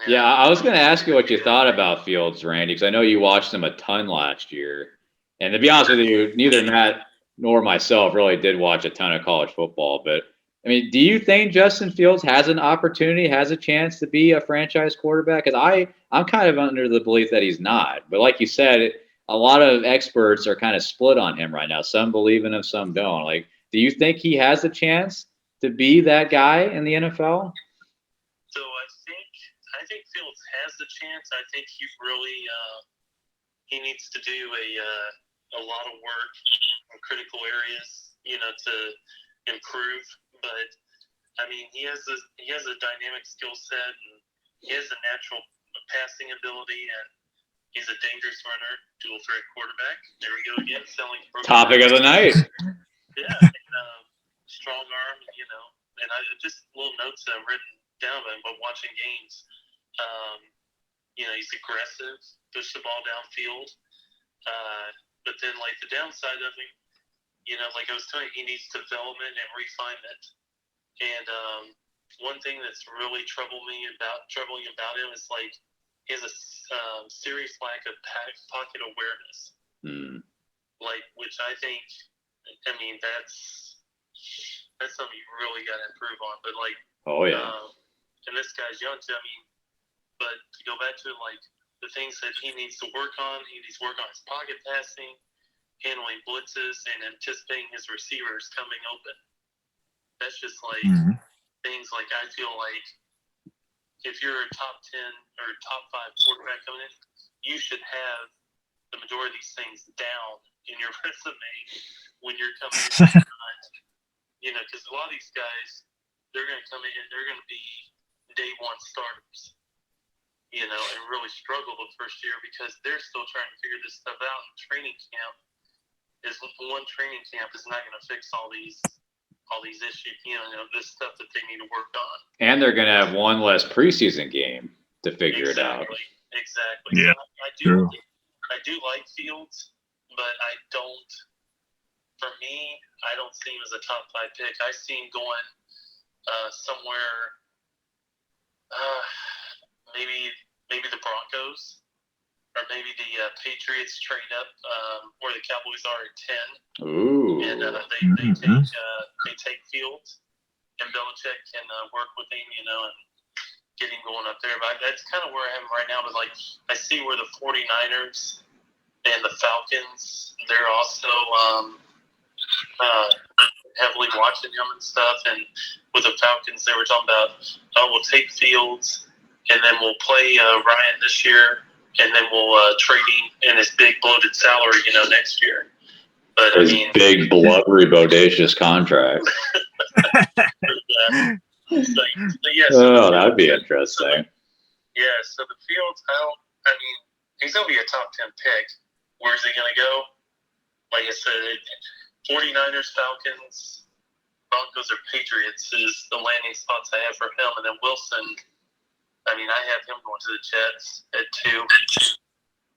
Yeah, I was going to ask you what you thought about Fields, Randy, because I know you watched him a ton last year. And to be honest with you, neither Matt nor myself really did watch a ton of college football. But, I mean, do you think Justin Fields has an opportunity, has a chance to be a franchise quarterback? Because I'm kind of under the belief that he's not. But like you said, a lot of experts are kind of split on him right now. Some believe in him, some don't. Do you think he has a chance to be that guy in the NFL?
So I think Fields has the chance. I think he really he needs to do a lot of work in critical areas, to improve. But I mean, he has a dynamic skill set, and he has a natural passing ability, and he's a dangerous runner, dual threat quarterback. There we go again, selling.
Topic of the night.
Yeah, and, strong arm, and I just little notes that I've written down about watching games. He's aggressive, push the ball downfield. But then, the downside of him, like I was telling you, he needs development and refinement. And one thing that's really troubling about him is he has a serious lack of pocket awareness. Which I think, that's something you really got to improve on. But
oh yeah.
And this guy's young too. But to go back to the things that he needs to work on, he needs to work on his pocket passing, handling blitzes, and anticipating his receivers coming open. That's just things I feel if you're a top 10 or top 5 quarterback coming in, you should have the majority of these things down in your resume when you're coming in. Because a lot of these guys, they're going to come in and they're going to be day one starters. And really struggle the first year because they're still trying to figure this stuff out in training camp. is one training camp is not going to fix all these issues. This stuff that they need to work on.
And they're going to have one less preseason game to figure it out.
Exactly.
Yeah.
So I do like Fields, but I don't. For me, I don't see him as a top 5 pick. I see him going somewhere. Maybe the Broncos, or maybe the Patriots trade up where the Cowboys are at 10.
Ooh.
And they take Fields, and Belichick can work with him, and get him going up there. But that's kind of where I am right now. But I see where the 49ers and the Falcons, they're also heavily watching him and stuff. And with the Falcons, they were talking about, we'll take Fields, and then we'll play Ryan this year, and then we'll trade him in his big bloated salary, next year. But
his big, blubbery, bodacious contract. That would be interesting.
So the Fields, he's going to be a top 10 pick. Where's he going to go? Like I said, 49ers, Falcons, Broncos, or Patriots is the landing spots I have for him. And then Wilson, I have him going to the Jets at 2.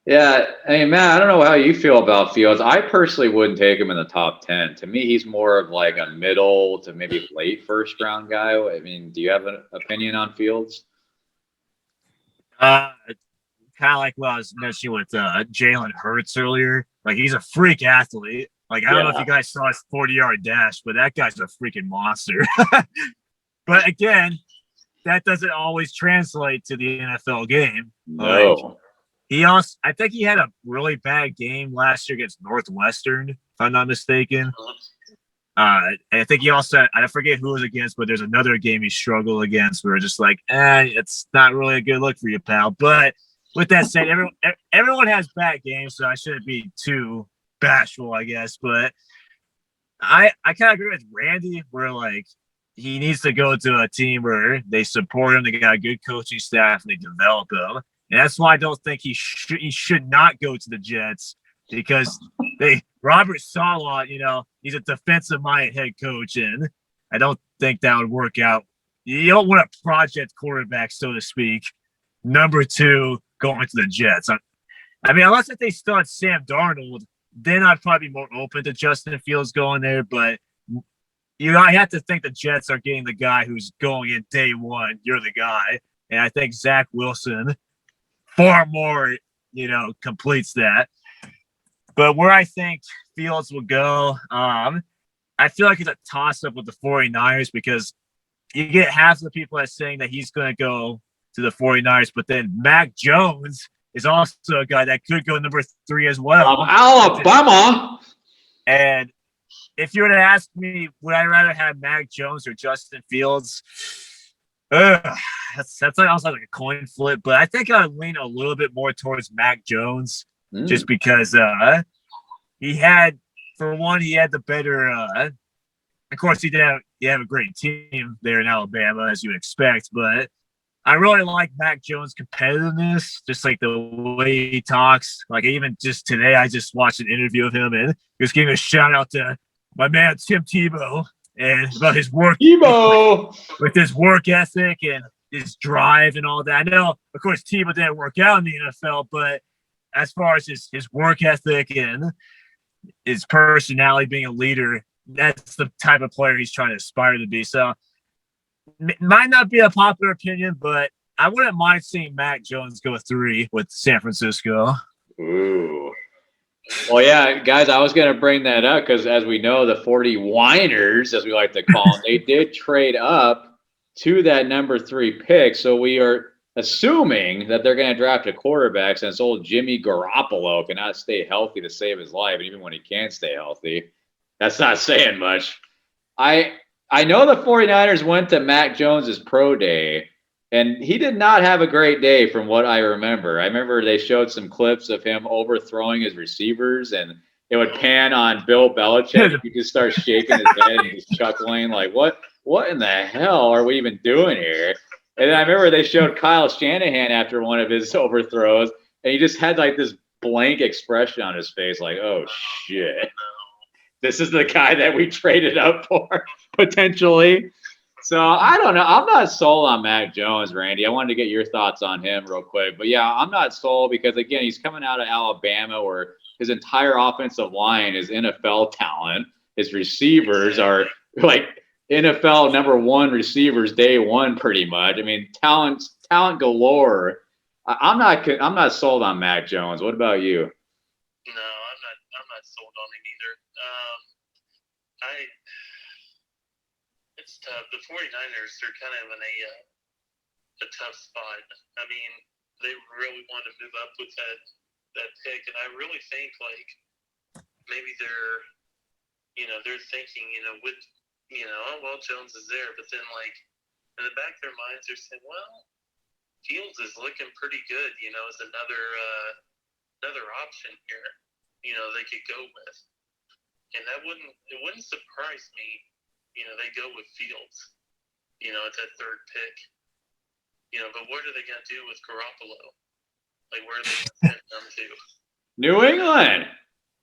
Yeah, Matt, I don't know how you feel about Fields. I personally wouldn't take him in the top 10. To me, he's more of like a middle to maybe late first-round guy. Do you have an opinion on Fields?
Kind of like what I was mentioning with Jalen Hurts earlier. Like, he's a freak athlete. Like, I don't know if you guys saw his 40-yard dash, but that guy's a freaking monster. But again, that doesn't always translate to the NFL game.
No.
I think he had a really bad game last year against Northwestern, if I'm not mistaken. I think he also, I forget who it was against, but there's another game he struggled against where just like, it's not really a good look for you, pal. But with that said, everyone has bad games, so I shouldn't be too bashful, I guess. But I kind of agree with Randy where, like, he needs to go to a team where they support him, they got a good coaching staff, and they develop him. And that's why I don't think he should not go to the Jets, because Robert Saleh, he's a defensive-minded head coach, and I don't think that would work out. You don't want a project quarterback, so to speak, number 2 going to the Jets. Unless if they still had Sam Darnold, then I'd probably be more open to Justin Fields going there. But I have to think the Jets are getting the guy who's going in day one. You're the guy, and I think Zack Wilson far more, completes that. But where I think Fields will go, I feel like it's a toss-up with the 49ers, because you get half of the people that saying that he's going to go to the 49ers, but then Mac Jones is also a guy that could go number 3 as well.
Alabama!
And if you were to ask me, would I rather have Mac Jones or Justin Fields? That's also like a coin flip, but I think I'd lean a little bit more towards Mac Jones, just because he had the better. Of course, he have a great team there in Alabama, as you would expect, but I really like Mac Jones' competitiveness, just like the way he talks. Like, even just today, I just watched an interview of him, and he was giving a shout out to my man Tim Tebow, and about his work with his work ethic and his drive and all that. I know, of course, Tebow didn't work out in the NFL, but as far as his work ethic and his personality, being a leader, that's the type of player he's trying to aspire to be. So it might not be a popular opinion, but I wouldn't mind seeing Mac Jones go 3 with San Francisco.
Ooh. Well, yeah, guys, I was going to bring that up because, as we know, the 40-winers, as we like to call them, they did trade up to that number 3 pick. So we are assuming that they're going to draft a quarterback, since old Jimmy Garoppolo cannot stay healthy to save his life. And even when he can stay healthy, that's not saying much. I know the 49ers went to Mac Jones's pro day, and he did not have a great day from what I remember. I remember they showed some clips of him overthrowing his receivers, and it would pan on Bill Belichick. He just start shaking his head and just chuckling like, what in the hell are we even doing here? And then I remember they showed Kyle Shanahan after one of his overthrows, and he just had like this blank expression on his face like, oh, shit. This is the guy that we traded up for potentially. So I don't know. I'm not sold on Mac Jones, Randy. I wanted to get your thoughts on him real quick. But yeah, I'm not sold because again, he's coming out of Alabama where his entire offensive line is NFL talent. His receivers are like NFL #1 receivers day one, pretty much. I mean, talent galore. I'm not sold on Mac Jones. What about you?
No, I'm not sold on him either. It's tough. The 49ers are kind of in a tough spot. I mean, they really want to move up with that pick, and I really think like maybe they're thinking, with, oh, well, Jones is there, but then like in the back of their minds they're saying, well, Fields is looking pretty good, as another option here, they could go with. And it wouldn't surprise me, they go with Fields, at that third pick. But what are they going to do with Garoppolo? Like, where are they going to send them to?
New England.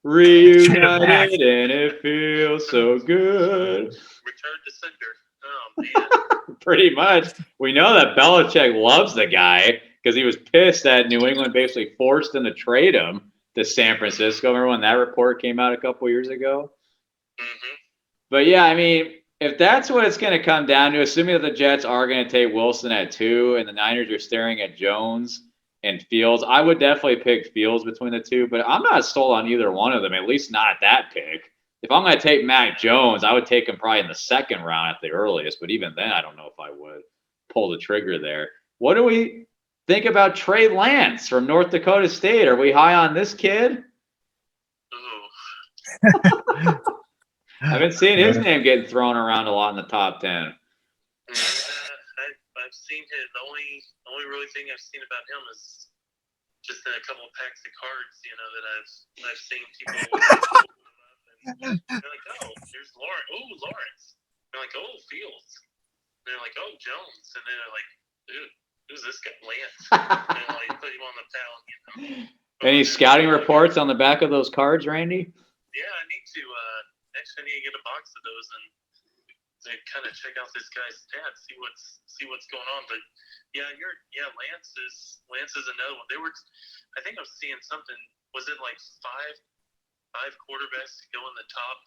Reunited and it feels so good.
Return to sender. Oh, man.
Pretty much. We know that Belichick loves the guy because he was pissed that New England basically forced him to trade him to San Francisco. Remember when that report came out a couple years ago?
Mm-hmm.
But yeah, I mean, if that's what it's going to come down to, assuming that the Jets are going to take Wilson at 2 and the Niners are staring at Jones and Fields, I would definitely pick Fields between the two, but I'm not sold on either one of them, at least not at that pick. If I'm going to take Mac Jones, I would take him probably in the second round at the earliest, but even then, I don't know if I would pull the trigger there. What do we think about Trey Lance from North Dakota State? Are we high on this kid? I've been seeing his name getting thrown around a lot in the top 10.
I've seen him. The only really thing I've seen about him is just in a couple of packs of cards, that I've seen people and they're like, oh, there's Lawrence. Oh, Lawrence. They're like, oh, Fields. And they're like, oh, Jones. And then they're like, dude, who's this guy? Lance. And they're like, put him on the pound,
Any scouting reports on the back of those cards, Randy?
Yeah, I need to. Actually, I need to get a box of those and to kind of check out this guy's stats, see what's going on. But yeah, Lance is another one. I think I was seeing something. Was it like five quarterbacks to go in the top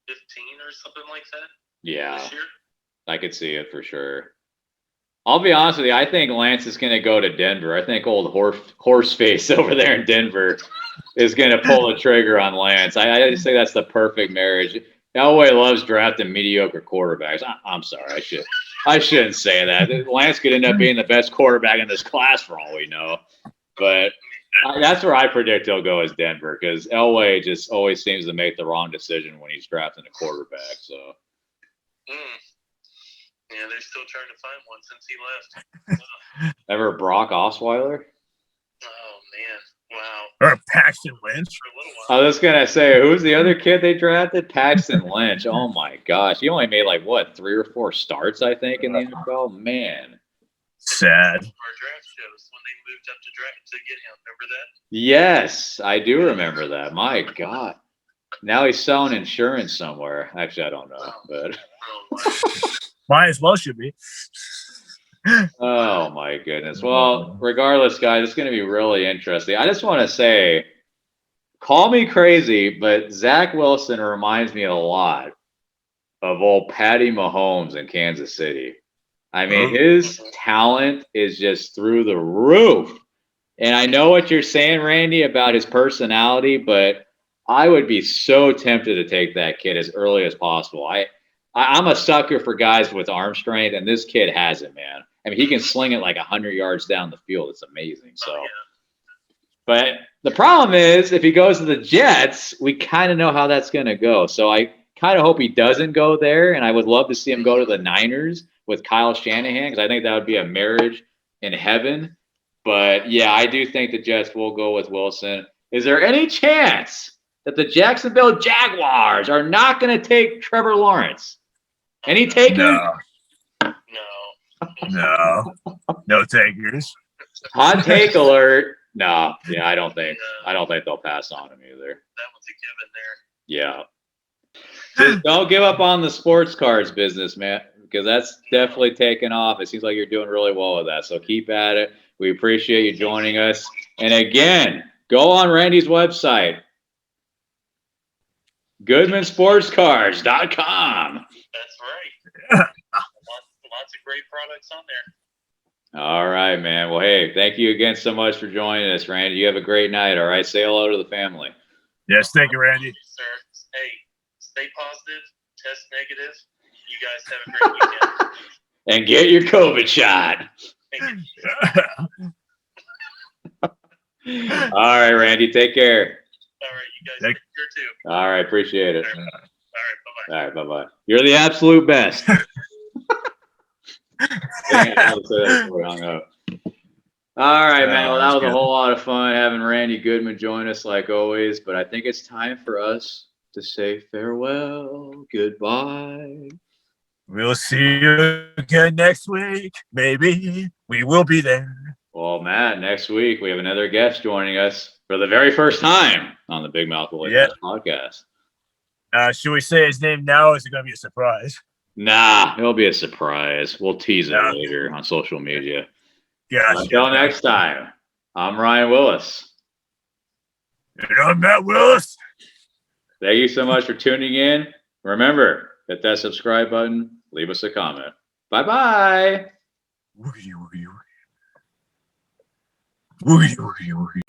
15 or something like that?
Yeah,
this year?
I could see it for sure. I'll be honest with you. I think Lance is going to go to Denver. I think old horseface over there in Denver is going to pull the trigger on Lance. I just think that's the perfect marriage. Elway loves drafting mediocre quarterbacks. I'm sorry. I shouldn't say that. Lance could end up being the best quarterback in this class for all we know. But that's where I predict he'll go as Denver because Elway just always seems to make the wrong decision when he's drafting a quarterback. So.
Yeah, they're still trying to find one since he left.
Ever Brock Osweiler?
Oh, man. Wow.
Or Paxton Lynch.
I was going to say, who's the other kid they drafted? Paxton Lynch. Oh, my gosh. He only made 3 or 4 starts, I think, in the NFL. Man.
Sad.
Our draft shows when they moved up to get him. Remember that?
Yes, I do remember that. My God. Now he's selling insurance somewhere. Actually, I don't know. But
might as well should be.
Oh, my goodness. Well, regardless, guys, it's going to be really interesting. I just want to say, call me crazy, but Zack Wilson reminds me a lot of old Patty Mahomes in Kansas City. I mean, his talent is just through the roof. And I know what you're saying, Randy, about his personality, but I would be so tempted to take that kid as early as possible. I'm a sucker for guys with arm strength, and this kid has it, man. I mean, he can sling it 100 yards down the field. It's amazing. So, but the problem is, if he goes to the Jets, we kind of know how that's going to go. So I kind of hope he doesn't go there, and I would love to see him go to the Niners with Kyle Shanahan because I think that would be a marriage in heaven. But, yeah, I do think the Jets will go with Wilson. Is there any chance that the Jacksonville Jaguars are not going to take Trevor Lawrence? Any takers?
No takers.
Hot take alert. No, yeah, I don't think they'll pass on him either.
That was a given there.
Yeah. Just don't give up on the sports cards business, man, because that's definitely taken off. It seems like you're doing really well with that. So keep at it. We appreciate you joining us. And again, go on Randy's website, GoodmanSportsCards.com.
That's right. Lots of great products on there.
All right, man. Well, hey, thank you again so much for joining us, Randy. You have a great night, all right? Say hello to the family.
Yes, thank you, Randy.
Sir, hey, stay positive, test negative. You guys have a great weekend.
And get your COVID shot. All right, Randy. Take care.
All right, you guys take care too.
All right, appreciate it.
All right, bye-bye.
All right, bye-bye. You're the absolute best. Dang, I was so that's where we hung up. All right, man. Well, that was a whole lot of fun having Randy Goodman join us like always, but I think it's time for us to say farewell, goodbye.
We'll see you again next week. Maybe we will be there.
Well, Matt, next week we have another guest joining us for the very first time on the Big Mouth Boys podcast.
Should we say his name now, or is it going to be a surprise?
Nah, it'll be a surprise. We'll tease it later on social media.
Gotcha.
Until next time, I'm Ryan Willis.
And I'm Matt Willis.
Thank you so much for tuning in. Remember, hit that subscribe button. Leave us a comment. Bye-bye.
Woogity, woogity, woogity. Woogity, woogity, woogity.